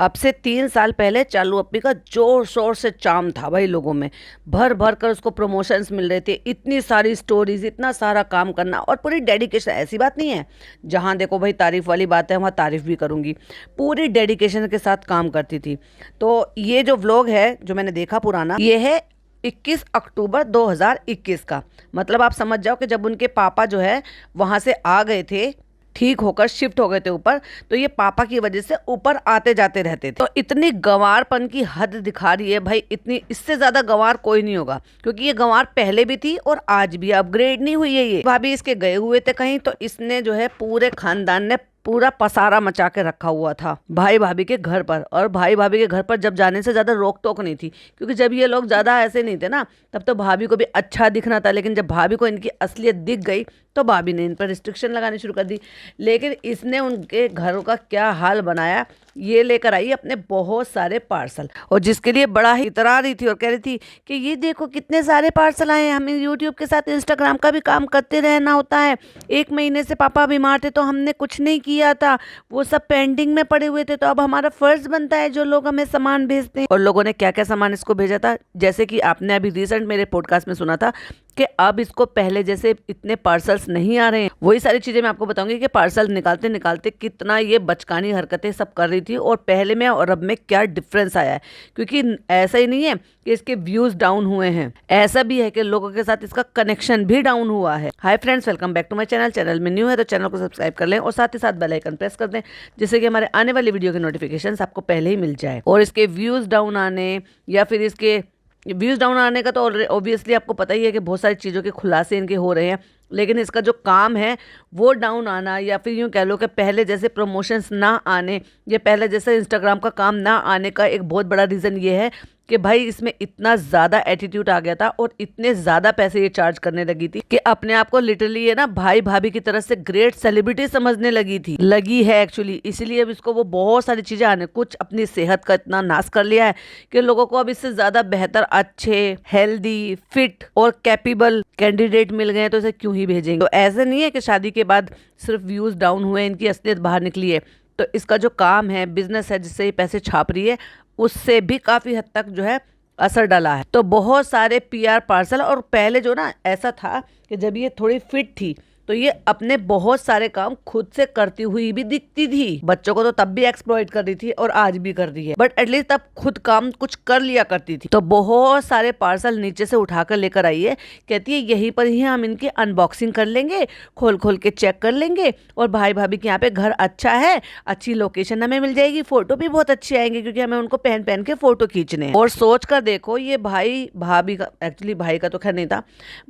अब से 3 साल पहले चालू अप्पी का जोर शोर से चार्म था भाई, लोगों में भर भर कर उसको प्रमोशंस मिल रहे थे, इतनी सारी स्टोरीज, इतना सारा काम करना और पूरी डेडिकेशन। ऐसी बात नहीं है जहाँ देखो भाई तारीफ वाली बात है वहाँ तारीफ भी करूँगी, पूरी डेडिकेशन के साथ काम करती थी। तो ये जो व्लॉग है जो मैंने देखा पुराना, ये है 21 अक्टूबर 2021 का। मतलब आप समझ जाओ कि जब उनके पापा जो है वहाँ से आ गए थे, ठीक होकर शिफ्ट हो गए थे ऊपर, तो ये पापा की वजह से ऊपर आते जाते रहते थे। तो इतनी गंवारपन की हद दिखा रही है भाई, इतनी, इससे ज्यादा गंवार कोई नहीं होगा, क्योंकि ये गंवार पहले भी थी और आज भी अपग्रेड नहीं हुई है। ये भाभी इसके गए हुए थे कहीं, तो इसने जो है पूरे खानदान ने पूरा पसारा मचा के रखा हुआ था भाई भाभी के घर पर। और भाई भाभी के घर पर जब जाने से ज्यादा रोक टोक नहीं थी, क्योंकि जब ये लोग ज्यादा ऐसे नहीं थे ना, तब तो भाभी को भी अच्छा दिखना था। लेकिन जब भाभी को इनकी असलियत दिख गई तो भाभी ने इन पर रिस्ट्रिक्शन लगानी शुरू कर दी। लेकिन इसने उनके घरों का क्या हाल बनाया, ये लेकर आई अपने बहुत सारे पार्सल, और जिसके लिए बड़ा ही इतरा रही थी और कह रही थी कि ये देखो कितने सारे पार्सल आए हैं, हमें यूट्यूब के साथ इंस्टाग्राम का भी काम करते रहना होता है। 1 महीने से पापा बीमार थे तो हमने कुछ नहीं किया था, वो सब पेंडिंग में पड़े हुए थे, तो अब हमारा फर्ज बनता है जो लोग हमें सामान भेजते हैं। और लोगों ने क्या क्या सामान इसको भेजा था, जैसे कि आपने अभी रिसेंट मेरे पॉडकास्ट में सुना था कि अब इसको पहले जैसे इतने पार्सल्स नहीं आ रहे हैं। वही सारी चीजें मैं आपको बताऊंगी कि पार्सल निकालते निकालते कितना ये बचकानी हरकतें सब कर रही थी, और पहले में और अब में क्या डिफरेंस आया है। क्योंकि ऐसा ही नहीं है कि इसके व्यूज डाउन हुए हैं, ऐसा भी है कि लोगों के साथ इसका कनेक्शन भी डाउन हुआ है। Hi friends, welcome back to my channel. Channel में न्यू है तो चैनल को सब्सक्राइब कर लें और साथ ही साथ बेल आइकन प्रेस कर दें, जिससे कि हमारे आने वाली वीडियो के नोटिफिकेशन आपको पहले ही मिल जाए। और इसके व्यूज डाउन आने या फिर इसके व्यूज डाउन आने का तो ऑब्वियसली आपको पता ही है कि बहुत सारी चीज़ों के खुलासे इनके हो रहे हैं, लेकिन इसका जो काम है वो डाउन आना, या फिर यूँ कह लो कि पहले जैसे प्रमोशंस ना आने या पहले जैसे इंस्टाग्राम का काम ना आने का एक बहुत बड़ा रीज़न ये है कि भाई इसमें इतना ज़्यादा एटीट्यूड आ गया था और इतने ज़्यादा पैसे ये चार्ज करने लगी थी कि अपने आप को लिटरली ये ना भाई भाभी की तरह से ग्रेट सेलिब्रिटी समझने लगी है एक्चुअली। इसीलिए अब इसको वो बहुत सारी चीज़ें आने, कुछ अपनी सेहत का इतना नाश कर लिया है कि लोगों को अब इससे ज़्यादा बेहतर, अच्छे, हेल्दी, फिट और कैपेबल कैंडिडेट मिल गए, तो इसे क्यों ही भेजेंगे। तो ऐसे नहीं है कि शादी के बाद सिर्फ व्यूज़ डाउन हुए, इनकी असलियत बाहर निकली है। तो इसका जो काम है, बिजनेस है जिससे ये पैसे छाप रही है, उससे भी काफी हद तक जो है असर डाला है। तो बहुत सारे पीआर पार्सल, और पहले जो ना ऐसा था कि जब ये थोड़ी फिट थी तो ये अपने बहुत सारे काम खुद से करती हुई भी दिखती थी। बच्चों को तो तब भी एक्सप्लॉइट कर रही थी और आज भी कर रही है, बट एटलीस्ट तब खुद काम कुछ कर लिया करती थी। तो बहुत सारे पार्सल नीचे से उठाकर लेकर आई है, कहती है यहीं पर ही हम इनकी अनबॉक्सिंग कर लेंगे, खोल खोल के चेक कर लेंगे, और भाई भाभी के यहाँ पे घर अच्छा है, अच्छी लोकेशन हमें मिल जाएगी, फोटो भी बहुत अच्छे आएंगे क्योंकि हमें उनको पहन पहन के फोटो खींचने हैं। और सोच कर देखो, ये भाई भाभी का, एक्चुअली भाई का तो खैर नहीं था,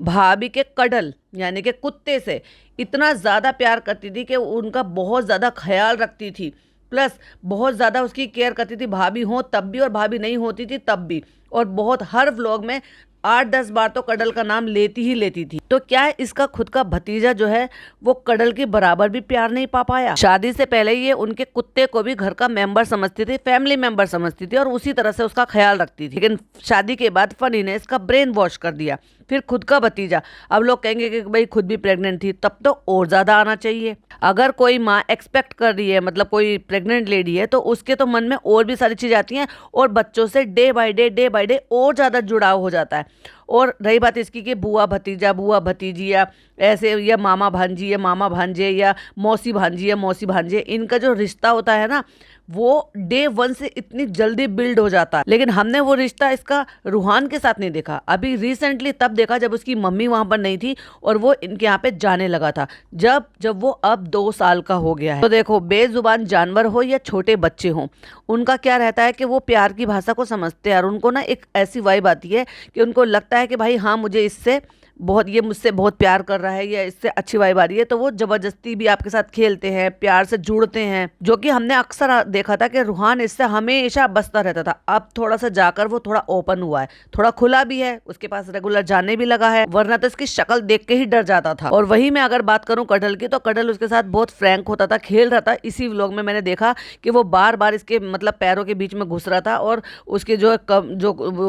भाभी के कडल यानी कि कुत्ते से इतना ज़्यादा प्यार करती थी कि उनका बहुत ज़्यादा ख्याल रखती थी, प्लस बहुत ज़्यादा उसकी केयर करती थी, भाभी हो तब भी और भाभी नहीं होती थी तब भी। और बहुत हर व्लॉग में 8-10 बार तो कडल का नाम लेती ही लेती थी। तो क्या है, इसका खुद का भतीजा जो है वो कडल के बराबर भी प्यार नहीं पा पाया। शादी से पहले ये उनके कुत्ते को भी घर का मेंबर समझती थी, फैमिली मेंबर समझती थी, और उसी तरह से उसका ख्याल रखती थी। लेकिन शादी के बाद फनी ने इसका ब्रेन वॉश कर दिया। फिर खुद का भतीजा, अब लोग कहेंगे कि भाई खुद भी प्रेग्नेंट थी, तब तो और ज्यादा आना चाहिए। अगर कोई माँ एक्सपेक्ट कर रही है, मतलब कोई प्रेग्नेंट लेडी है, तो उसके तो मन में और भी सारी चीजें आती हैं, और बच्चों से डे बाय डे और ज्यादा जुड़ाव हो जाता है। और रही बात इसकी कि बुआ भतीजा, बुआ भतीजी, या ऐसे, या मामा भांजी या मामा भांजे, या मौसी भांजी या मौसी भांजे, इनका जो रिश्ता होता है ना, वो डे 1 से इतनी जल्दी बिल्ड हो जाता है। लेकिन हमने वो रिश्ता इसका रूहान के साथ नहीं देखा, अभी रिसेंटली तब देखा जब उसकी मम्मी वहां पर नहीं थी और वो इनके यहाँ पे जाने लगा था, जब वो अब 2 साल का हो गया है। तो देखो, बेजुबान जानवर हो या छोटे बच्चे हो, उनका क्या रहता है कि वो प्यार की भाषा को समझते हैं, और उनको ना एक ऐसी वाइब आती है कि उनको लगता है कि भाई हाँ, मुझे इससे बहुत, ये मुझसे बहुत प्यार कर रहा है या इससे अच्छी वाइब आ रही है, तो वो जबरदस्ती भी आपके साथ खेलते हैं, प्यार से जुड़ते हैं। जो कि हमने अक्सर देखा था कि रूहान इससे हमेशा बसता रहता था। अब थोड़ा सा जाकर वो थोड़ा ओपन हुआ है, थोड़ा खुला भी है, उसके पास रेगुलर जाने भी लगा है, वरना तो इसकी शक्ल देख के ही डर जाता था। और वही मैं अगर बात करूं कडल की, तो कडल उसके साथ बहुत फ्रैंक होता था, खेल रहा था। इसी व्लॉग में मैंने देखा कि वो बार बार इसके मतलब पैरों के बीच में घुस रहा था, और उसके जो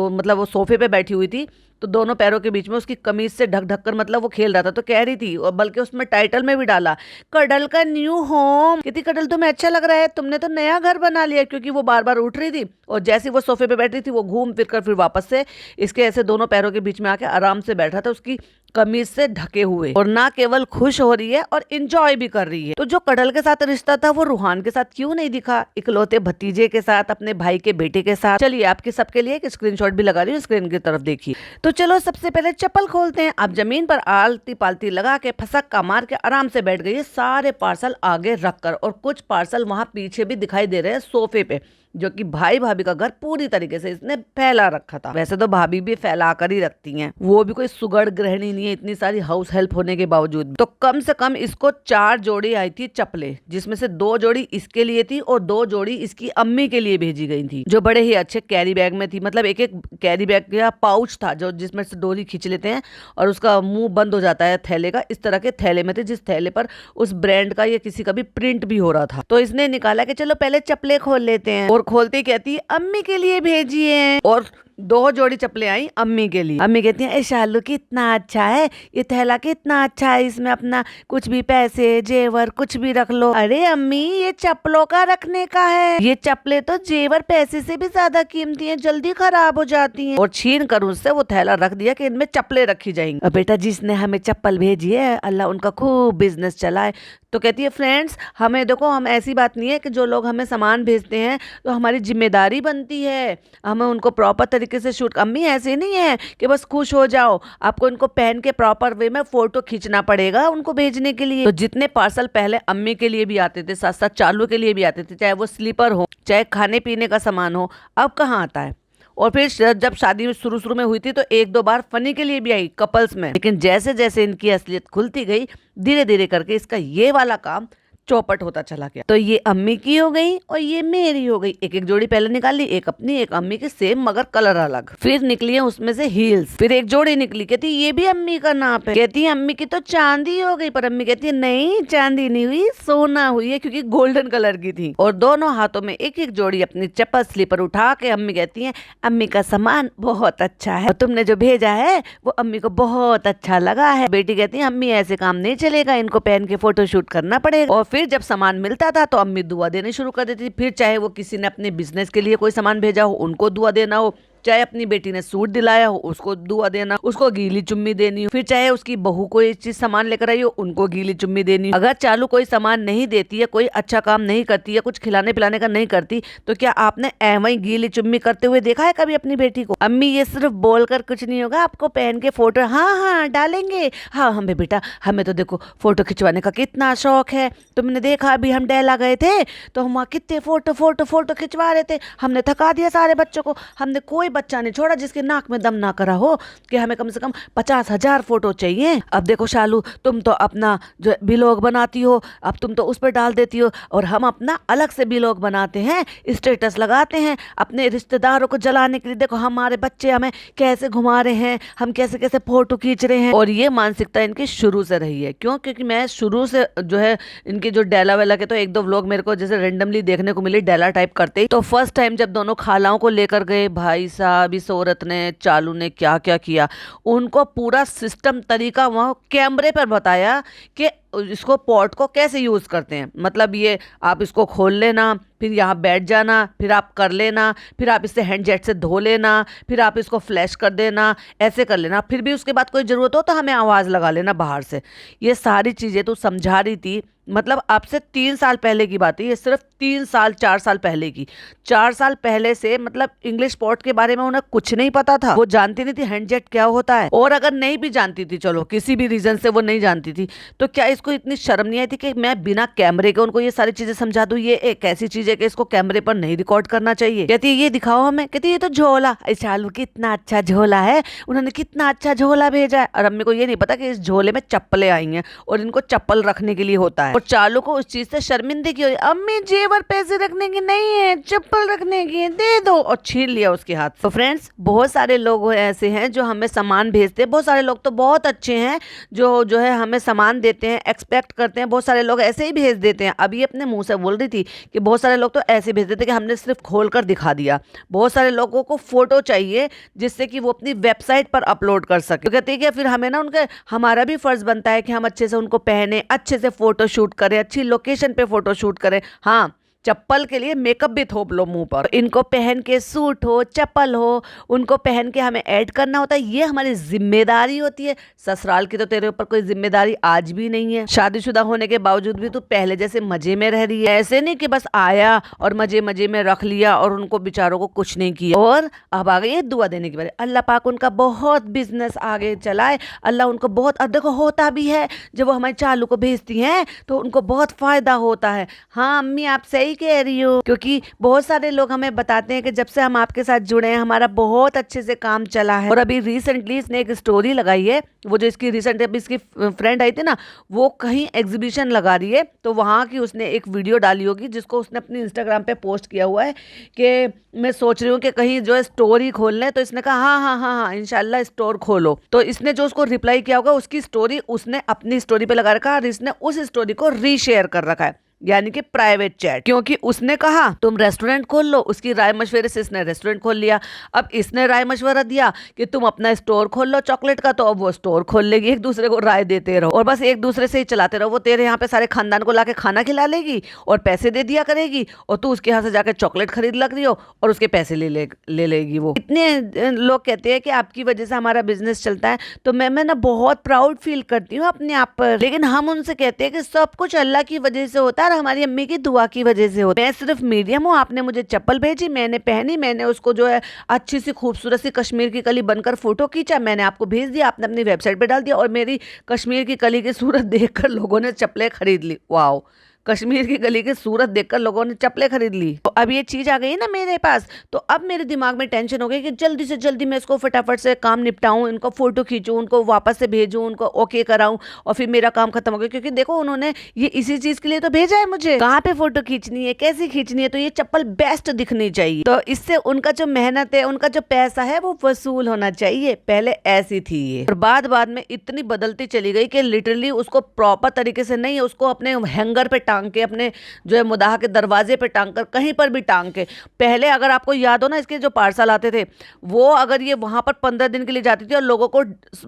मतलब वो सोफे पे बैठी हुई थी तो दोनों पैरों के बीच में उसकी कमीज से ढक ढक कर मतलब वो खेल रहा था। तो कह रही थी, और बल्कि उसमें टाइटल में भी डाला, कडल का न्यू होम। कहती कडल तुम्हें अच्छा लग रहा है, तुमने तो नया घर बना लिया। क्योंकि वो बार बार उठ रही थी और जैसे ही वो सोफे पे बैठ रही थी वो घूम फिर कर फिर वापस से इसके ऐसे दोनों पैरों के बीच में आके आराम से बैठा था, उसकी कमीज से ढके हुए। और ना केवल खुश हो रही है और इंजॉय भी कर रही है। तो जो कडल के साथ रिश्ता था वो रूहान के साथ क्यों नहीं दिखा, इकलौते भतीजे के साथ, अपने भाई के बेटे के साथ। चलिए आपके सबके लिए एक स्क्रीनशॉट भी लगा रही हूँ, स्क्रीन की तरफ देखिए। तो चलो सबसे पहले चप्पल खोलते हैं। आप जमीन पर आलती पालती लगा के फसक्का मार के आराम से बैठ गई, सारे पार्सल आगे रखकर, और कुछ पार्सल वहां पीछे भी दिखाई दे रहे हैं सोफे पे, जो कि भाई भाभी का घर पूरी तरीके से इसने फैला रखा था। वैसे तो भाभी भी फैला कर ही रखती हैं, वो भी कोई सुगड़ गृहिणी नहीं है इतनी सारी हाउस हेल्प होने के बावजूद। तो कम से कम इसको 4 जोड़ी आई थी चप्पलें, जिसमें से 2 जोड़ी इसके लिए थी और 2 जोड़ी इसकी अम्मी के लिए भेजी गई थी, जो बड़े ही अच्छे कैरी बैग में थी। मतलब एक एक कैरी बैग या पाउच था जो जिसमें से डोरी खींच लेते हैं और उसका मुंह बंद हो जाता है थैले का, इस तरह के थैले में थे, जिस थैले पर उस ब्रांड का या किसी का भी प्रिंट भी हो रहा था। तो इसने निकाला कि चलो पहले चप्पलें खोल लेते हैं, और खोलते ही कहती है अम्मी के लिए भेजी है। और 2 जोड़ी चप्पलें आई अम्मी के लिए। अम्मी कहती है, ए शालू कितना अच्छा है, ये थैला कितना अच्छा है, इसमें अपना कुछ भी पैसे जेवर कुछ भी रख लो। अरे अम्मी ये चप्पलों का रखने का है, ये चप्पलें तो जेवर पैसे से भी ज्यादा कीमती हैं, जल्दी खराब हो जाती हैं। और छीन कर उससे वो थैला रख दिया कि इनमें चप्पलें रखी जाएंगी। और बेटा जिसने हमें चप्पल भेजी है अल्लाह उनका खूब बिजनेस चलाए। तो कहती है फ्रेंड्स हमें देखो, हम ऐसी बात नहीं है कि जो लोग हमें सामान भेजते हैं तो हमारी जिम्मेदारी बनती है हमें उनको प्रॉपर तरीके से शूट। अम्मी ऐसे नहीं है कि बस खुश हो जाओ, आपको इनको पहन के प्रॉपर वे में फोटो खींचना पड़ेगा उनको भेजने के लिए। तो जितने पार्सल पहले अम्मी के लिए भी आते थे, साथ साथ चालू के लिए भी आते थे, चाहे वो स्लीपर हो चाहे खाने पीने का सामान हो, अब कहाँ आता है। और फिर जब शादी में शुरू में हुई थी तो 1-2 बार फनी के लिए भी आई कपल्स में, लेकिन जैसे जैसे इनकी असलियत खुलती गई धीरे धीरे करके इसका ये वाला काम चौपट होता चला गया। तो ये अम्मी की हो गई और ये मेरी हो गई। एक एक जोड़ी पहले निकाल ली, एक अपनी एक अम्मी की सेम मगर कलर अलग। फिर निकली है उसमें से हील्स, फिर एक जोड़ी निकली, कहती ये भी अम्मी का नाप है। कहती है अम्मी की तो चांदी हो गई, पर अम्मी कहती है नहीं चांदी नहीं हुई, सोना हुई है, क्योंकि गोल्डन कलर की थी। और दोनों हाथों में एक एक जोड़ी अपनी चप्पल स्लीपर उठा के अम्मी कहती है अम्मी का सामान बहुत अच्छा है और तुमने जो भेजा है वो अम्मी को बहुत अच्छा लगा है। बेटी कहती है अम्मी ऐसे काम नहीं चलेगा, इनको पहन के फोटो शूट करना पड़ेगा। और फिर जब सामान मिलता था तो अम्मी दुआ देने शुरू कर देती थी। फिर चाहे वो किसी ने अपने बिजनेस के लिए कोई सामान भेजा हो उनको दुआ देना हो, चाहे अपनी बेटी ने सूट दिलाया हो उसको दुआ देना, उसको गीली चुम्मी देनी हो, फिर चाहे उसकी बहू कोई चीज सामान लेकर आई हो उनको गीली चुम्मी देनी हो। अगर चालू कोई सामान नहीं देती है, कोई अच्छा काम नहीं करती है, कुछ खिलाने पिलाने का नहीं करती, तो क्या आपने वही गीली चुम्मी करते हुए देखा है कभी अपनी बेटी को? अम्मी ये सिर्फ बोलकर कुछ नहीं होगा, आपको पहन के फोटो हाँ हाँ डालेंगे। हाँ हमें बेटा, हमें तो देखो फोटो खिंचवाने का कितना शौक है, तुमने देखा अभी हम डेला गए थे तो हम वहाँ कितने फोटो फोटो फोटो खिंचवा रहे थे, हमने थका दिया सारे बच्चों को, हमने कोई बच्चा नहीं छोड़ा जिसके नाक में दम ना करा हो कि हमें कम से कम 50,000 फोटो चाहिए। अब देखो शालू तुम तो अपना जो बिलोग बनाती हो, अब तुम तो उस पर डाल देती हो, और हम अपना अलग से बिलोग बनाते हैं, स्टेटस लगाते हैं अपने रिश्तेदारों को जलाने के लिए। देखो हमारे बच्चे हमें कैसे घुमा रहे हैं, हम कैसे कैसे फोटो खींच रहे हैं। और ये मानसिकता इनकी शुरू से रही है। क्यों? क्योंकि मैं शुरू से जो है इनके जो डेला वेला के तो 1-2 व्लॉग मेरे को जैसे रेंडमली देखने को मिले डेला टाइप करते ही। तो फर्स्ट टाइम जब दोनों खालाओं को लेकर गए, भाई साहब इस औरत ने चालू ने क्या क्या किया, उनको पूरा सिस्टम तरीका वहाँ कैमरे पर बताया कि इसको पॉट को कैसे यूज करते हैं। मतलब ये आप इसको खोल लेना, फिर यहाँ बैठ जाना, फिर आप कर लेना, फिर आप इससे हैंड जेट से धो लेना, फिर आप इसको फ्लैश कर देना, ऐसे कर लेना, फिर भी उसके बाद कोई ज़रूरत हो तो हमें आवाज़ लगा लेना बाहर से। ये सारी चीज़ें तो समझा रही थी। मतलब अब से 3 साल पहले की बात है, ये सिर्फ 3 साल 4 साल पहले की। 4 साल पहले से मतलब इंग्लिश पॉट के बारे में उन्हें कुछ नहीं पता था, वो जानती नहीं थी हैंड जेट क्या होता है। और अगर नहीं भी जानती थी, चलो किसी भी रीजन से वो नहीं जानती थी, तो क्या इसको इतनी शर्म नहीं आई थी कि मैं बिना कैमरे के उनको ये सारी चीजें समझा दूं? ये एक ऐसी चीज है कि इसको कैमरे पर नहीं रिकॉर्ड करना चाहिए। कहती है ये दिखाओ हमें, कहती है ये तो झोला, चालू कितना अच्छा झोला है, उन्होंने कितना अच्छा झोला भेजा है। और अम्मी को ये नहीं पता कि इस झोले में चप्पलें आई हैं और इनको चप्पल रखने के लिए होता है। है। और चालू को उस चीज से शर्मिंदगी हुई, अम्मी जेवर पैसे रखने की नहीं है, चप्पल रखने की है, दे दो, और छीन लिया उसके हाथ। तो फ्रेंड्स, बहुत सारे लोग ऐसे हैं जो हमें सामान भेजते हैं, बहुत सारे लोग तो बहुत अच्छे हैं जो है हमें सामान देते हैं, एक्सपेक्ट करते हैं, बहुत सारे लोग ऐसे ही भेज देते हैं। अभी अपने मुंह से बोल रही थी कि बहुत सारे लोग तो ऐसे भेज देते कि हमने सिर्फ खोल कर दिखा दिया। बहुत सारे लोगों को फोटो चाहिए जिससे कि वो अपनी वेबसाइट पर अपलोड कर सके। तो कहते हैं कि फिर हमें ना उनके, हमारा भी फर्ज बनता है कि हम अच्छे से उनको पहने, अच्छे से फोटो शूट करें, अच्छी लोकेशन पे फोटो शूट करें। हाँ, चप्पल के लिए मेकअप भी थोप लो मुंह पर, इनको पहन के सूट हो, चप्पल हो, उनको पहन के हमें ऐड करना होता है, ये हमारी जिम्मेदारी होती है। ससुराल की तो तेरे ऊपर कोई जिम्मेदारी आज भी नहीं है। शादीशुदा होने के बावजूद भी तू पहले जैसे मजे में रह रही है। ऐसे नहीं कि बस आया और मजे मजे में रख लिया और उनको बेचारों को कुछ नहीं किया। और अब आ गई दुआ देने की बारी। अल्लाह पाक उनका बहुत बिजनेस आगे चलाए, अल्लाह उनको बहुत, अब देखो होता भी है जब वो हमारे चालू को भेजती हैं तो उनको बहुत फायदा होता है। हाँ अम्मी, आप सही कह रही हो, क्योंकि बहुत सारे लोग हमें बताते हैं कि जब से हम आपके साथ जुड़े हैं हमारा बहुत अच्छे से काम चला है। और अभी रिसेंटली इसने एक स्टोरी लगाई है, वो जो इसकी रिसेंट अभी इसकी फ्रेंड आई थी ना, वो कहीं एग्जीबिशन लगा रही है, तो वहां की उसने एक वीडियो डाली होगी जिसको उसने अपनी इंस्टाग्राम पे पोस्ट किया हुआ है कि मैं सोच रही हूँ कि कहीं जो है स्टोर ही खोल लें। तो इसने कहा हाँ हाँ हाँ हाँ इंशाल्लाह स्टोर खोलो। तो इसने जो उसको रिप्लाई किया होगा उसकी स्टोरी उसने अपनी स्टोरी पे लगा रखा है और इसने उस स्टोरी को रीशेयर कर रखा है, यानी कि प्राइवेट चैट। क्योंकि उसने कहा तुम रेस्टोरेंट खोल लो, उसकी राय मशवरे से इसने रेस्टोरेंट खोल लिया। अब इसने राय मशवरा दिया कि तुम अपना स्टोर खोल लो चॉकलेट का, तो अब वो स्टोर खोल लेगी। एक दूसरे को राय देते रहो और बस एक दूसरे से ही चलाते रहो। वो तेरे यहाँ पे सारे खानदान को लाके खाना खिला लेगी और पैसे दे दिया करेगी, और तू उसके यहाँ से जाकर चॉकलेट खरीद लग रही हो और उसके पैसे ले लेगी वो। इतने लोग कहते हैं कि आपकी वजह से हमारा बिजनेस चलता है, तो मैं ना बहुत प्राउड फील करती हूँ अपने आप पर। लेकिन हम उनसे कहते हैं कि सब कुछ अल्लाह की वजह से होता है, हमारी अम्मी की दुआ की वजह से होता है। मैं सिर्फ मीडियम हूँ, आपने मुझे चप्पल भेजी, मैंने पहनी, मैंने उसको जो है अच्छी सी खूबसूरत सी कश्मीर की कली बनकर फोटो खींचा, मैंने आपको भेज दिया, आपने अपनी वेबसाइट पे डाल दिया और मेरी कश्मीर की कली की सूरत देखकर लोगों ने चप्पलें खरीद ली। वाह, कश्मीर की गली की सूरत देखकर लोगों ने चप्पलें खरीद ली। तो अब ये चीज आ गई ना मेरे पास, तो अब मेरे दिमाग में टेंशन हो गई कि जल्दी से जल्दी मैं इसको फटाफट से काम निपटाऊं, इनको फोटो खींचूं, उनको वापस से भेजूं, उनको ओके कराऊं और फिर मेरा काम खत्म हो गया। क्योंकि देखो उन्होंने ये इसी चीज के लिए तो भेजा है मुझे, कहाँ पे फोटो खींचनी है, कैसी खींचनी है, तो ये चप्पल बेस्ट दिखनी चाहिए। तो इससे उनका जो मेहनत है, उनका जो पैसा है वो वसूल होना चाहिए। पहले ऐसी थी ये, और बाद में इतनी बदलती चली गई कि लिटरली उसको प्रॉपर तरीके से नहीं, उसको अपने हैंगर पे टांग के, अपने जो है मुदाह के दरवाजे पे टांग कर, कहीं पर भी टांग के। पहले अगर आपको याद हो ना, इसके जो पार्सल आते थे वो अगर ये वहां पर 15 दिन के लिए जाती थी और लोगों को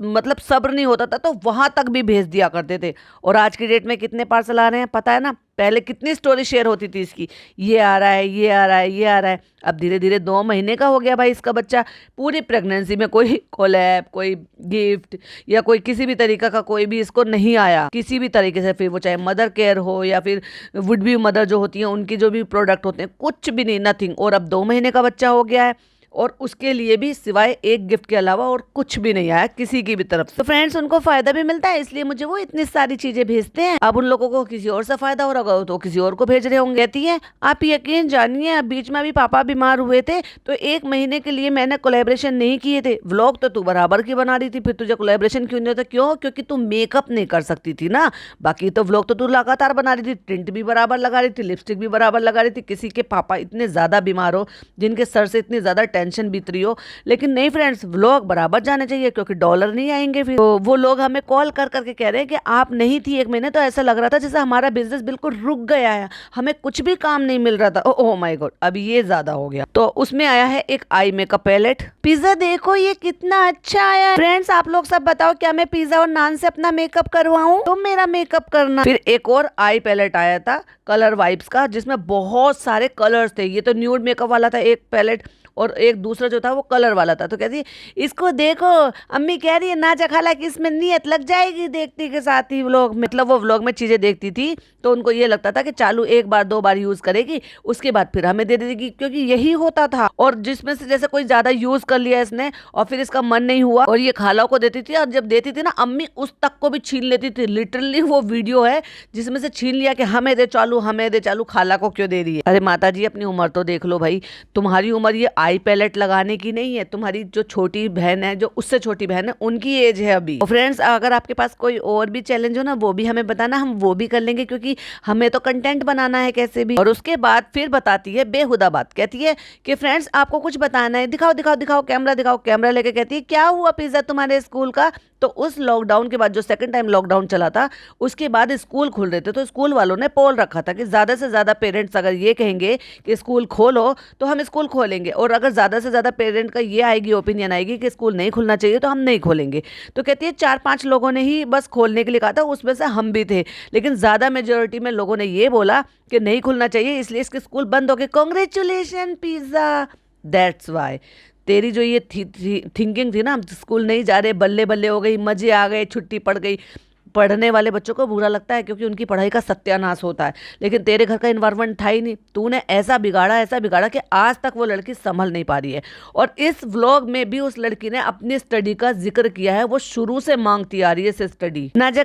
मतलब सब्र नहीं होता था तो वहां तक भी भेज दिया करते थे। और आज की डेट में कितने पार्सल आ रहे हैं पता है ना? पहले कितनी स्टोरी शेयर होती थी इसकी, ये आ रहा है, ये आ रहा है, ये आ रहा है। अब धीरे धीरे 2 महीने का हो गया भाई इसका बच्चा। पूरी प्रेगनेंसी में कोई कोलैब, कोई गिफ्ट या कोई किसी भी तरीका का कोई भी इसको नहीं आया किसी भी तरीके से। फिर वो चाहे मदर केयर हो या फिर वुड बी मदर जो होती हैं उनकी जो भी प्रोडक्ट होते हैं, कुछ भी नहीं, नथिंग। और अब 2 महीने का बच्चा हो गया है और उसके लिए भी सिवाय एक गिफ्ट के अलावा और कुछ भी नहीं आया किसी की भी तरफ से। तो फ्रेंड्स, उनको फायदा भी मिलता है, इसलिए मुझे वो इतनी सारी चीजें भेजते हैं। अब उन लोगों को किसी और से फायदा हो रहा होगा तो किसी और को भेज रहे होंगे। कहती है आप यकीन जानिए, अब बीच में भी पापा बीमार हुए थे तो 1 महीने के लिए मैंने कोलैबोरेशन नहीं किए थे। व्लॉग तो तू बराबर की बना रही थी, फिर तुझे कोलैबोरेशन क्यों नहीं होता? क्यों? क्योंकि तू मेकअप नहीं कर सकती थी ना। बाकी तो व्लॉग तो तू लगातार बना रही थी, टिंट भी बराबर लगा रही थी, लिपस्टिक भी बराबर लगा रही थी। किसी के पापा इतने ज्यादा बीमार हो, जिनके सर से इतनी ज्यादा टेंशन बीत रही हो, लेकिन नहीं फ्रेंड्स, व्लॉग बराबर जाने चाहिए क्योंकि डॉलर नहीं आएंगे फिर। तो वो लोग हमें कॉल कर करके कह रहे हैं कि आप नहीं थी 1 महीने, तो ऐसा लग रहा था जैसे हमारा बिजनेस बिल्कुल रुक गया है, हमें कुछ भी काम नहीं मिल रहा था। ओह माय गॉड, अब ये ज्यादा हो गया। तो उसमें आया है एक आई मेकअप पैलेट। पिज्जा देखो ये कितना अच्छा आया है। फ्रेंड्स, आप लोग सब बताओ, क्या मैं पिज्जा और नान से अपना मेकअप करवाऊं? तुम मेरा मेकअप करना। फिर एक और आई पैलेट आया था कलर वाइब्स का, जिसमें बहुत सारे कलर्स थे। ये तो न्यूड मेकअप वाला था एक पैलेट, और एक दूसरा जो था वो कलर वाला था। तो कहती इसको देखो, अम्मी कह रही है नाजा खाला कि इसमें नियत लग जाएगी देखती के साथ ही व्लॉग में। मतलब वो व्लॉग में चीजें देखती थी तो उनको ये लगता था कि चालू 1 बार 2 बार यूज करेगी, उसके बाद फिर हमें दे देगी, क्योंकि यही होता था। और जिसमें से जैसे कोई ज्यादा यूज कर लिया इसने और फिर इसका मन नहीं हुआ और ये खाला को देती थी, और जब देती थी ना अम्मी उस तक को भी छीन लेती थी। लिटरली वो वीडियो है जिसमें से छीन लिया कि हमें दे चालू, हमें दे चालू, खाला को क्यों दे रही है? अरे माता जी, अपनी उम्र तो देख लो भाई, तुम्हारी उम्र ये आई पैलेट लगाने की नहीं है, तुम्हारी जो छोटी बहन है, जो उससे छोटी बहन है, उनकी एज है अभी। तो फ्रेंड्स, अगर आपके पास कोई और भी चैलेंज हो ना, वो भी हमें बताना, हम वो भी कर लेंगे, क्योंकि हमें तो कंटेंट बनाना है कैसे भी। और उसके बाद फिर बताती है बेहुदा बात, कहती है कि फ्रेंड्स आपको कुछ बताना है, दिखाओ दिखाओ दिखाओ, कैमरा दिखाओ। कैमरा लेके कहती है क्या हुआ पिज्जा तुम्हारे स्कूल का। तो उस लॉकडाउन के बाद, जो सेकंड टाइम लॉकडाउन चला था, उसके बाद स्कूल खुल रहे थे, तो स्कूल वालों ने पोल रखा था कि ज्यादा से ज्यादा पेरेंट्स अगर ये कहेंगे कि स्कूल खोलो तो हम स्कूल खोलेंगे, और अगर ज्यादा से ज्यादा पेरेंट का ये आएगी, ओपिनियन आएगी कि स्कूल नहीं खुलना चाहिए, तो हम नहीं खोलेंगे। तो कहती है 4-5 लोगों ने ही बस खोलने के लिए कहा था, उसमें से हम भी थे, लेकिन ज्यादा मेजोरिटी में लोगों ने ये बोला कि नहीं खुलना चाहिए, इसलिए इसके स्कूल बंद हो गए। Congratulation pizza, that's why. तेरी जो ये थिंकिंग थी ना, हम स्कूल नहीं जा रहे, बल्ले बल्ले हो गई, मजे आ गए, छुट्टी पड़ गई, पढ़ने वाले बच्चों को बुरा लगता है क्योंकि उनकी पढ़ाई का सत्यानाश होता है, लेकिन तेरे घर का इन्वायरमेंट था ही नहीं। तूने ऐसा बिगाड़ा कि आज तक वो लड़की संभल नहीं पा रही है। और इस व्लॉग में भी उस लड़की ने अपनी स्टडी का जिक्र किया है, वो शुरू से मांगती आ रही है इसे स्टडी। नाजा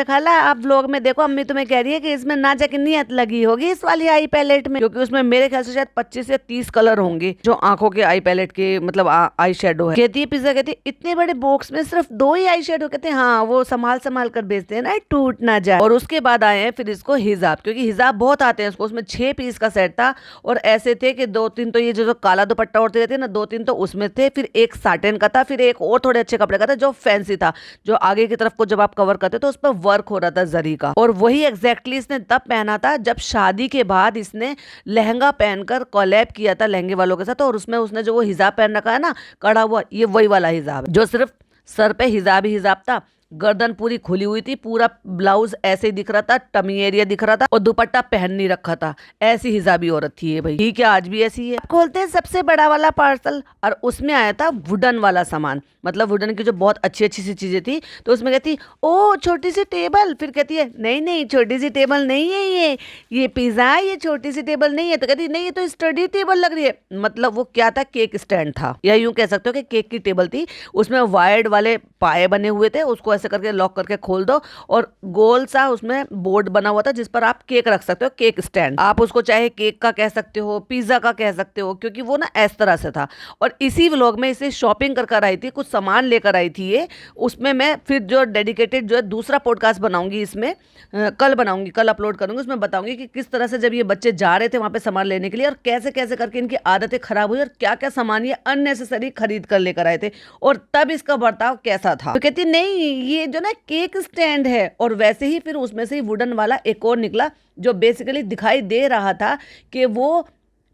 खाला, आप व्लॉग में देखो, अम्मी तुम्हें कह रही है कि इसमें नाजा की नियत लगी होगी इस वाली आई पैलेट में, क्योंकि उसमें मेरे ख्याल से शायद 25 से 30 कलर होंगे जो आंखों के आई पैलेट के, मतलब आई शेडो है। कहती है पिज्जा, कहती है इतने बड़े बॉक्स में सिर्फ 2 ही आई शेडो। कहते हैं हाँ, वो संभाल संभाल कर बेचते हैं ना, टूट ना जाए। और उसके बाद आए हैं फिर इसको हिजाब, क्योंकि हिजाब बहुत आते हैं उसको। उसमें 6 पीस का सेट था, और ऐसे थे कि 2-3 तो ये जो काला दुपट्टा ओढ़ते रहते हैं ना, 2-3 तो उसमें थे, फिर एक साटिन का था, फिर एक और थोड़े अच्छे कपड़े का था जो फैंसी था, जो आगे की तरफ को जब आप कवर करते तो उस पर वर्क हो रहा था जरी का। और वही एग्जैक्टली इसने तब पहना था जब शादी के बाद इसने लहंगा पहनकर कोलैब किया था लहंगे वालों के साथ, और उसमें उसने जो वो हिजाब पहन रखा है ना, कड़ा हुआ, ये वही वाला हिजाब है जो सिर्फ सर पे हिजाब ही हिजाब था, गर्दन पूरी खुली हुई थी, पूरा ब्लाउज ऐसे ही दिख रहा था, टमी एरिया दिख रहा था, और दुपट्टा पहन नहीं रखा था। ऐसी हिजाबी औरत थी ये भाई। ठीक है, आज भी ऐसी है। खोलते हैं सबसे बड़ा वाला पार्सल, और उसमें आया था वुडन वाला सामान, मतलब वुडन की जो बहुत अच्छी अच्छी सी चीजें थी। तो उसमें कहती ओ छोटी सी टेबल, फिर कहती है नहीं नहीं छोटी सी टेबल नहीं है, ये पिज्जा, ये छोटी सी टेबल नहीं है। तो कहती नहीं, ये तो स्टडी टेबल लग रही है। मतलब वो क्या था, केक स्टैंड था, या यूं कह सकते हो कि केक की टेबल थी। उसमें वायर्ड वाले पाए बने हुए थे, उसको ऐसे करके लॉक करके खोल दो, और गोल सा उसमें बोर्ड बना हुआ था जिस पर आप केक रख सकते हो, केक स्टैंड। आप उसको चाहे केक का कह सकते हो, पिज्जा का कह सकते हो, क्योंकि वो ना इस तरह से था। और इसी व्लॉग में इसे शॉपिंग कर आई थी, कुछ सामान लेकर आई थी ये। उसमें मैं फिर जो डेडिकेटेड जो है दूसरा पॉडकास्ट बनाऊंगी, इसमें कल बनाऊंगी, कल अपलोड करूंगी। उसमें बताऊंगी कि किस तरह से जब ये बच्चे जा रहे थे वहां पे सामान लेने के लिए, और कैसे कैसे करके इनकी आदतें खराब हुई, और क्या क्या सामान ये अननेसेसरी खरीद कर लेकर आए थे, और तब इसका बर्ताव कैसा था। तो कहती नहीं, ये जो ना केक स्टैंड है। और वैसे ही फिर उसमें से ही वुडन वाला एक और निकला, जो बेसिकली दिखाई दे रहा था कि वो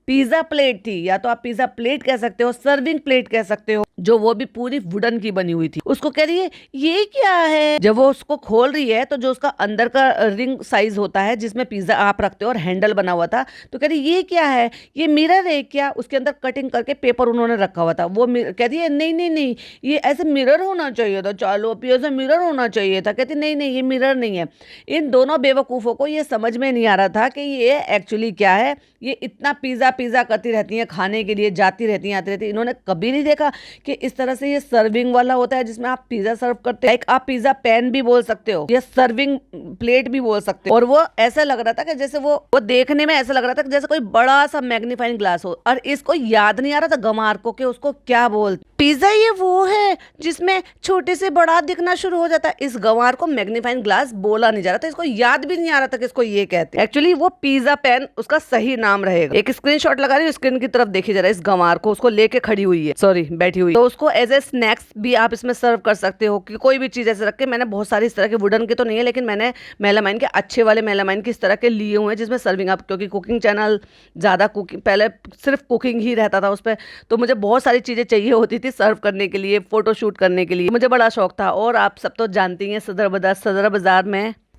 पिज्जा प्लेट थी, या तो आप पिज्जा प्लेट कह सकते हो, सर्विंग प्लेट कह सकते हो, जो वो भी पूरी वुडन की बनी हुई थी। उसको कह रही है ये क्या है। जब वो उसको खोल रही है तो जो उसका अंदर का रिंग साइज होता है जिसमें पिज्जा आप रखते हो, और हैंडल बना हुआ था, तो कह रही ये क्या है, ये मिरर है क्या। उसके अंदर कटिंग करके पेपर उन्होंने रखा हुआ था। वो कह रही है नहीं नहीं नहीं, ये ऐसे मिरर होना चाहिए था, चालू ऐसे मिरर होना चाहिए था। कहती नहीं नहीं, ये मिरर नहीं है। इन दोनों बेवकूफ़ों को ये समझ में नहीं आ रहा था कि ये एक्चुअली क्या है। ये इतना पिज़्ज़ा पिज़्ज़ा करती रहती हैं खाने के लिए, जाती रहती हैं आती रहती हैं। इन्होंने कभी नहीं देखा कि इस तरह से ये सर्विंग वाला होता है जिसमें आप पिज़्ज़ा सर्व करते हो। आप पिज़्ज़ा पैन भी बोल सकते हो, या सर्विंग प्लेट भी बोल सकते हो। और वो ऐसा लग रहा था कि जैसे वो देखने में ऐसा लग रहा था कि जैसे कोई बड़ा सा मैग्नीफाइंग ग्लास हो। और इसको याद नहीं आ रहा था गंवार को कि उसको क्या बोलते। पिज़्ज़ा ये वो है जिसमें छोटे से बड़ा दिखना शुरू हो जाता है। इस गंवार को मैग्नीफाइंग ग्लास बोला नहीं जा रहा था, इसको याद भी नहीं आ रहा था कि इसको ये कहते हैं। एक्चुअली वो पिज़्ज़ा पैन उसका सही नाम रहेगा। एक स्क्रीनशॉट लगा रही हूँ, स्क्रीन की तरफ देखी जा रहा है। इस गंवार को उसको लेके खड़ी हुई है, सॉरी बैठी हुई, तो उसको एज ए स्नैक्स भी आप इसमें सर्व कर सकते हो कि कोई भी चीज ऐसे रख के। मैंने बहुत सारी इस तरह के, वुडन के तो नहीं है लेकिन मैंने मेलामाइन के अच्छे वाले मेलामाइन के इस तरह के लिए हुए हैं जिसमें सर्विंग आप, क्योंकि कुकिंग चैनल ज़्यादा कुकिंग, पहले सिर्फ कुकिंग ही रहता था उस पर, तो मुझे बहुत सारी चीज़ें चाहिए होती थी सर्व करने के लिए, फोटो शूट करने के लिए, मुझे बड़ा शौक था। और आप सब तो जानती हैं सदर बाजार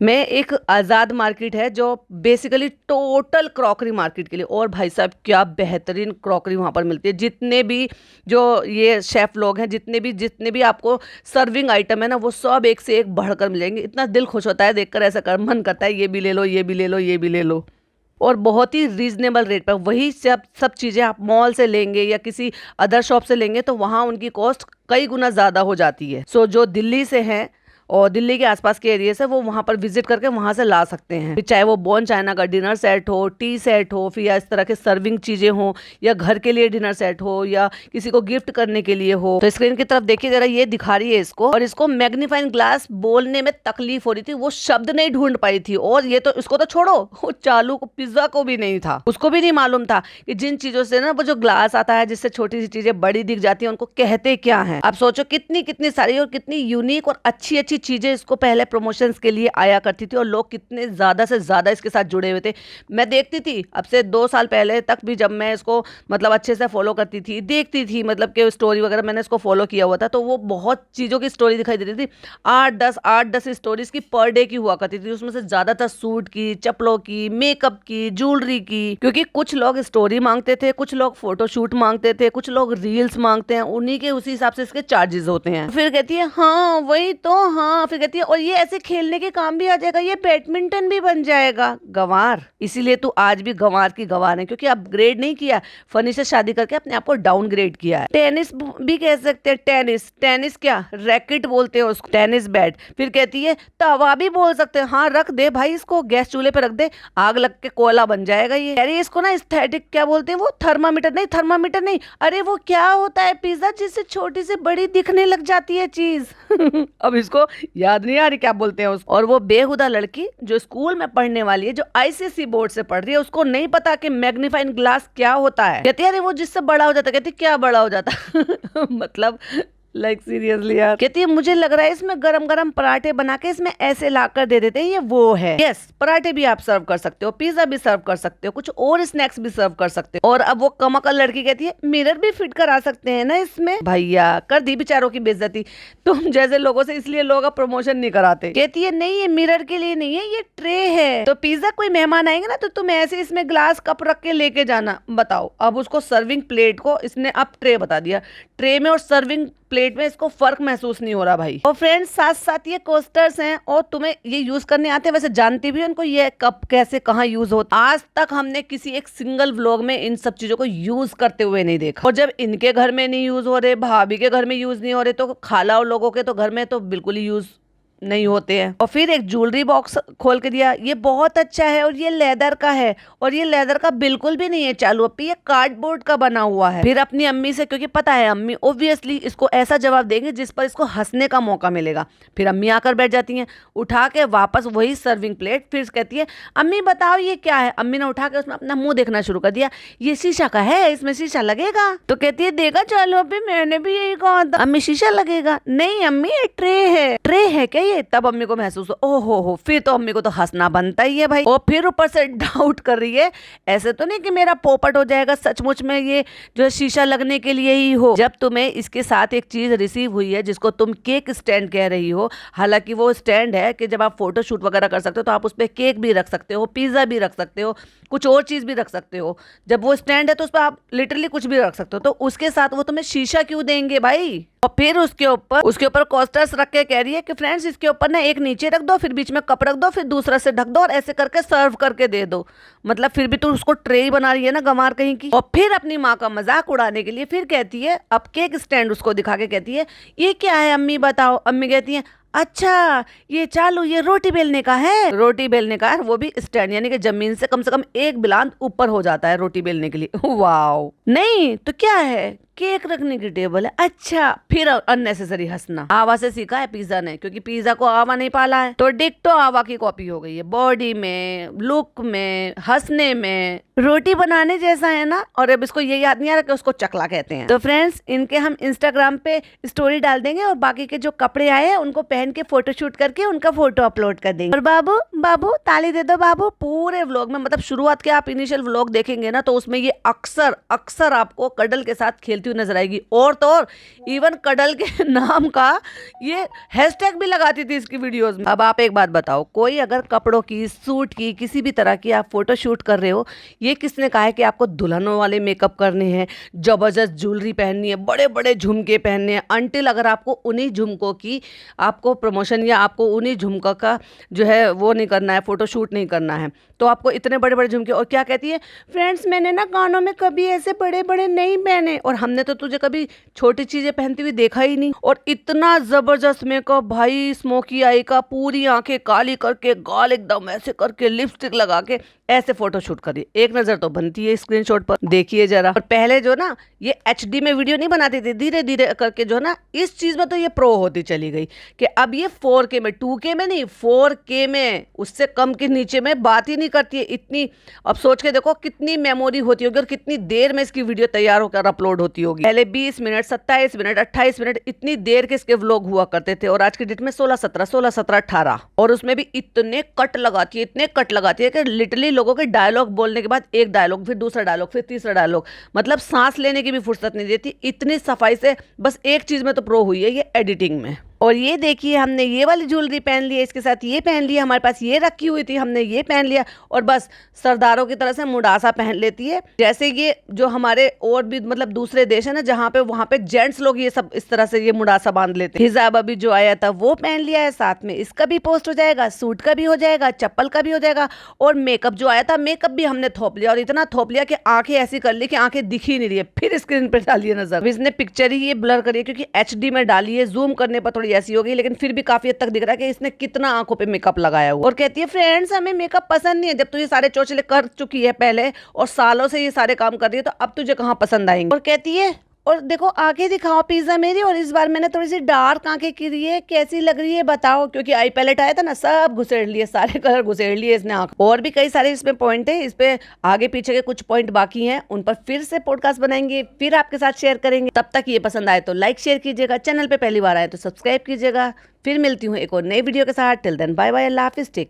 में एक आज़ाद मार्केट है जो बेसिकली टोटल क्रॉकरी मार्केट के लिए। और भाई साहब क्या बेहतरीन क्रॉकरी वहाँ पर मिलती है। जितने भी जो ये शेफ़ लोग हैं, जितने भी आपको सर्विंग आइटम है ना, वो सब एक से एक बढ़कर मिल जाएंगे। इतना दिल खुश होता है देखकर, ऐसा कर मन करता है ये भी ले लो, ये भी ले लो, ये भी ले लो। और बहुत ही रीजनेबल रेट पर। वही सब चीज़ें आप मॉल से लेंगे या किसी अदर शॉप से लेंगे तो वहाँ उनकी कॉस्ट कई गुना ज़्यादा हो जाती है। सो जो दिल्ली से हैं और दिल्ली के आसपास के एरिया से वो वहाँ पर विजिट करके वहाँ से ला सकते हैं। फिर चाहे वो बॉन चाइना का डिनर सेट हो, टी सेट हो, फिर या इस तरह के सर्विंग चीजें हो, या घर के लिए डिनर सेट हो, या किसी को गिफ्ट करने के लिए हो। तो स्क्रीन की तरफ देखिए जरा, ये दिखा रही है इसको, और इसको मैग्नीफाइंग ग्लास बोलने में तकलीफ हो रही थी, वो शब्द नहीं ढूंढ पाई थी। और ये तो इसको तो छोड़ो, वो चालू को पिज्जा को भी नहीं था, उसको भी नहीं मालूम था कि जिन चीजों से ना वो जो ग्लास आता है जिससे छोटी सी चीजें बड़ी दिख जाती है उनको कहते क्या है। अब सोचो कितनी कितनी सारी और कितनी यूनिक और अच्छी अच्छी चीजें इसको पहले प्रमोशंस के लिए आया करती थी, और लोग कितने ज्यादा से ज्यादा इसके साथ जुड़े हुए थे। मैं देखती थी अब से 2 साल पहले तक भी, जब मैं इसको मतलब अच्छे से फॉलो करती थी, देखती थी, मतलब कि स्टोरी वगैरह मैंने इसको फॉलो किया हुआ था, तो वो बहुत चीजों की स्टोरी दिखाई देती थी। 8-10 स्टोरीज की पर डे की हुआ करती थी, उसमें से ज्यादातर सूट की, चप्पलों की, मेकअप की, ज्वेलरी की, क्योंकि कुछ लोग स्टोरी मांगते थे, कुछ लोग फोटोशूट मांगते थे, कुछ लोग रील्स मांगते हैं, उन्हीं के उसी हिसाब से इसके चार्जेस होते हैं। फिर कहती है हाँ वही तो, हाँ फिर कहती है और ये ऐसे खेलने के काम भी आ जाएगा, ये बैडमिंटन भी बन जाएगा। गंवार, इसीलिए तू आज भी गंवार की गंवार है, क्योंकि अपग्रेड नहीं किया, फनी से शादी करके अपने आप को डाउनग्रेड किया है। टेनिस भी कह सकते हैं, टेनिस, टेनिस क्या रैकेट बोलते हैं उसको, टेनिस बैट। फिर कहती है तवा भी बोल सकते हैं, हाँ रख दे भाई, इसको गैस चूल्हे पे रख दे, आग लग के कोयला बन जाएगा ये। अरे इसको ना एस्थेटिक क्या बोलते हैं, वो थर्मामीटर नहीं, थर्मामीटर नहीं, अरे वो क्या होता है पिज्जा जिससे छोटी से बड़ी दिखने लग जाती है चीज। अब इसको याद नहीं आ रही क्या बोलते हैं उसको। और वो बेहुदा लड़की जो स्कूल में पढ़ने वाली है, जो आईसीएसई बोर्ड से पढ़ रही है, उसको नहीं पता कि मैग्नीफाइंग ग्लास क्या होता है। कहती है अरे वो जिससे बड़ा हो जाता, कहती क्या बड़ा हो जाता। मतलब लाइक सीरियसली यार। कहती है मुझे लग रहा है इसमें गरम गरम पराठे बना के इसमें ऐसे लाकर दे देते हैं, ये वो है। यस, पराठे भी आप सर्व कर सकते हो, पिज्जा भी सर्व कर सकते हो, कुछ और स्नैक्स भी सर्व कर सकते हो। और अब वो कमकल लड़की कहती है मिरर भी फिट करा सकते हैं ना इसमें। भैया कर दी बेचारों की बेइज्जती, तुम जैसे लोगों से इसलिए लोग अब प्रमोशन नहीं कराते। कहती है नहीं ये मिरर के लिए नहीं है, ये ट्रे है, तो पिज्जा कोई मेहमान आएंगे ना तो तुम ऐसे इसमें ग्लास कप रख के लेके जाना। बताओ, अब उसको सर्विंग प्लेट को इसने अब ट्रे बता दिया, ट्रे में और सर्विंग प्लेट में इसको फर्क महसूस नहीं हो रहा भाई। और फ्रेंड्स साथ साथ ये कोस्टर्स हैं, और तुम्हें ये यूज करने आते हैं, वैसे जानती भी उनको ये कप कैसे कहाँ यूज होता। आज तक हमने किसी एक सिंगल व्लॉग में इन सब चीजों को यूज करते हुए नहीं देखा। और जब इनके घर में नहीं यूज हो रहे, भाभी के घर में यूज नहीं हो रहे, तो खाला और लोगों के तो घर में तो बिल्कुल ही यूज नहीं होते हैं। और फिर एक ज्वेलरी बॉक्स खोल के दिया, ये बहुत अच्छा है और ये लेदर का है, और ये लेदर का बिल्कुल भी नहीं है चालू अप्पी, ये कार्डबोर्ड का बना हुआ है। फिर अपनी अम्मी से, क्योंकि पता है अम्मी ऑब्वियसली इसको ऐसा जवाब देंगे जिस पर इसको हंसने का मौका मिलेगा। फिर अम्मी आकर बैठ जाती हैं, उठा के वापस वही सर्विंग प्लेट। फिर कहती है अम्मी बताओ ये क्या है। अम्मी ने उठा के उसमें अपना मुंह देखना शुरू कर दिया, ये शीशा का है, इसमें शीशा लगेगा। तो कहती है देखा चालू अप्पी, मैंने भी यही कहा था। अम्मी शीशा लगेगा? नहीं अम्मी ये ट्रे है। ट्रे है क्या ये? तब अम्मी को महसूस हो, फिर तो अम्मी को तो हंसना बनता ही है भाई। और फिर ऊपर से डाउट कर रही है, ऐसे तो नहीं कि मेरा पोपट हो जाएगा, सचमुच में ये जो शीशा लगने के लिए ही हो। जब तुम्हें इसके साथ एक चीज रिसीव हुई है जिसको तुम केक स्टैंड कह रही हो, हालांकि वो स्टैंड है कि जब आप फोटो शूट वगैरह कर सकते हो तो आप उस पर केक भी रख सकते हो, पिज्जा भी रख सकते हो, कुछ और चीज भी रख सकते हो। जब वो स्टैंड है तो उस पर आप लिटरली कुछ भी रख सकते हो, तो उसके साथ वो तुम्हें शीशा क्यों देंगे भाई। और फिर उसके ऊपर कोस्टर्स रख के कह रही है कि फ्रेंड्स इसके ऊपर ना एक नीचे रख दो, फिर बीच में कप रख दो, फिर दूसरा से ढक दो और ऐसे करके सर्व करके दे दो। मतलब फिर भी तो उसको ट्रे ही बना रही है ना गंवार कहीं की। और फिर अपनी माँ का मजाक उड़ाने के लिए फिर कहती है, अब केक स्टैंड उसको दिखा के कहती है ये क्या है अम्मी बताओ। अम्मी कहती है अच्छा ये चालू ये रोटी बेलने का है। रोटी बेलने का है, वो भी स्टैंड, यानी कि जमीन से कम एक बिलांद ऊपर हो जाता है रोटी बेलने के लिए। वाओ, नहीं तो क्या है, केक रखने की टेबल है। अच्छा, फिर अननेसेसरी हंसना। आवा से सीखा है पिज्जा ने, क्योंकि पिज्जा को आवा नहीं पाला है, तो डिक्टो आवा की कॉपी हो गई है, बॉडी में, लुक में, हंसने में। रोटी बनाने जैसा है ना। और अब इसको ये याद नहीं आ रहा कि उसको चकला कहते हैं। तो फ्रेंड्स इनके हम इंस्टाग्राम पे स्टोरी डाल देंगे, और बाकी के जो कपड़े आए हैं उनको पहन के फोटो शूट करके उनका फोटो अपलोड कर देंगे। और बाबू बाबू ताली दे दो बाबू। पूरे व्लॉग में, मतलब शुरुआत के आप इनिशियल व्लॉग देखेंगे ना, तो उसमें ये अक्सर आपको कडल के साथ खेलती हुई नजर आएगी। और तो और इवन कडल के नाम का ये हैशटैग भी लगाती थी इसकी वीडियोस में। अब आप एक बात बताओ, कोई अगर कपड़ों की, सूट की, किसी भी तरह की आप फोटो शूट कर रहे हो, ये किसने कहा है कि आपको दुल्हनों वाले मेकअप करने हैं, जबरदस्त ज्वेलरी पहननी है, बड़े बड़े झुमके पहनने हैं, अंटिल अगर आपको उन्हीं झुमकों की आपको प्रमोशन या आपको उन्हीं झुमका का जो है वो नहीं करना है, फोटो शूट नहीं करना है, तो आपको इतने बड़े बड़े झुमके। और क्या कहती है फ्रेंड्स मैंने ना कानों में कभी ऐसे बड़े बड़े नहीं पहने। और हमने हमने तो तुझे कभी छोटी चीजें पहनती हुई देखा ही नहीं। और इतना जबरदस्त मेकअप भाई, स्मोकी आई का, पूरी आंखें काली करके, गाल एकदम ऐसे करके, लिपस्टिक लगा के ऐसे फोटो शूट करिए। एक नजर तो बनती है स्क्रीनशॉट पर, देखिए जरा। और पहले जो ना ये एचडी में वीडियो नहीं बनाते थे, धीरे धीरे करके जो ना इस चीज में तो ये प्रो होती चली गई कि अब ये 4K में, 2K में नहीं, 4K में, उससे कम के नीचे में बात ही नहीं करती है इतनी। अब सोच के देखो कितनी मेमोरी होती होगी और कितनी देर में इसकी वीडियो तैयार होकर अपलोड होती होगी। पहले 20 मिनट, 27 मिनट, 28 मिनट, इतनी देर के इसके व्लॉग हुआ करते थे। और आज की डेट में 16, 17, 16, 17, 18, और उसमें भी इतने कट लगाती है, इतने कट लगाती है कि लिटरली लोगों के डायलॉग बोलने के बाद एक डायलॉग, फिर दूसरा डायलॉग, फिर तीसरा डायलॉग, मतलब सांस लेने की भी फुर्सत नहीं देती, इतनी सफाई से। बस एक चीज में तो प्रो हुई है, ये एडिटिंग में। और ये देखिए हमने ये वाली ज्वेलरी पहन ली है, इसके साथ ये पहन लिया, हमारे पास ये रखी हुई थी, हमने ये पहन लिया। और बस सरदारों की तरह से मुंडासा पहन लेती है। जैसे ये जो हमारे और भी मतलब दूसरे देश है ना, जहाँ पे वहाँ पे जेंट्स लोग ये सब इस तरह से ये मुंडासा बांध लेते हैं। हिजाब अभी जो आया था वो पहन लिया है, साथ में इसका भी पोस्ट हो जाएगा, सूट का भी हो जाएगा, चप्पल का भी हो जाएगा। और मेकअप जो आया था, मेकअप भी हमने थोप लिया, और इतना थोप लिया कि आंखें ऐसी कर ली कि आंखें दिख ही नहीं रही है। फिर स्क्रीन पे डालिए नजर, इसने पिक्चर ही ये ब्लर करी है क्योंकि एचडी में डाली है, जूम करने पर थोड़ी ऐसी होगी, लेकिन फिर भी काफी हद तक दिख रहा है कि इसने कितना आंखों पे मेकअप लगाया हुआ। और कहती है फ्रेंड्स हमें मेकअप पसंद नहीं है। जब तू ये सारे चौचले कर चुकी है पहले और सालों से ये सारे काम कर रही है, तो अब तुझे कहाँ पसंद आएंगे। और कहती है और देखो आंखें दिखाओ पिज्जा मेरी, और इस बार मैंने थोड़ी सी डार्क आंखें की है, कैसी लग रही है बताओ। क्योंकि आई पैलेट आया था ना, सब घुसेड़ लिए, सारे कलर घुसेड़ लिए इसने आंख। और भी कई सारे इसमें पॉइंट है, इस पे आगे पीछे के कुछ पॉइंट बाकी हैं, उन पर फिर से पॉडकास्ट बनाएंगे, फिर आपके साथ शेयर करेंगे। तब तक ये पसंद आए तो लाइक शेयर कीजिएगा, चैनल पे पहली बार आए तो सब्सक्राइब कीजिएगा। फिर मिलती हूँ एक और नई वीडियो के साथ। टिल देन बाय बाय, अल्लाह हाफिज, टेक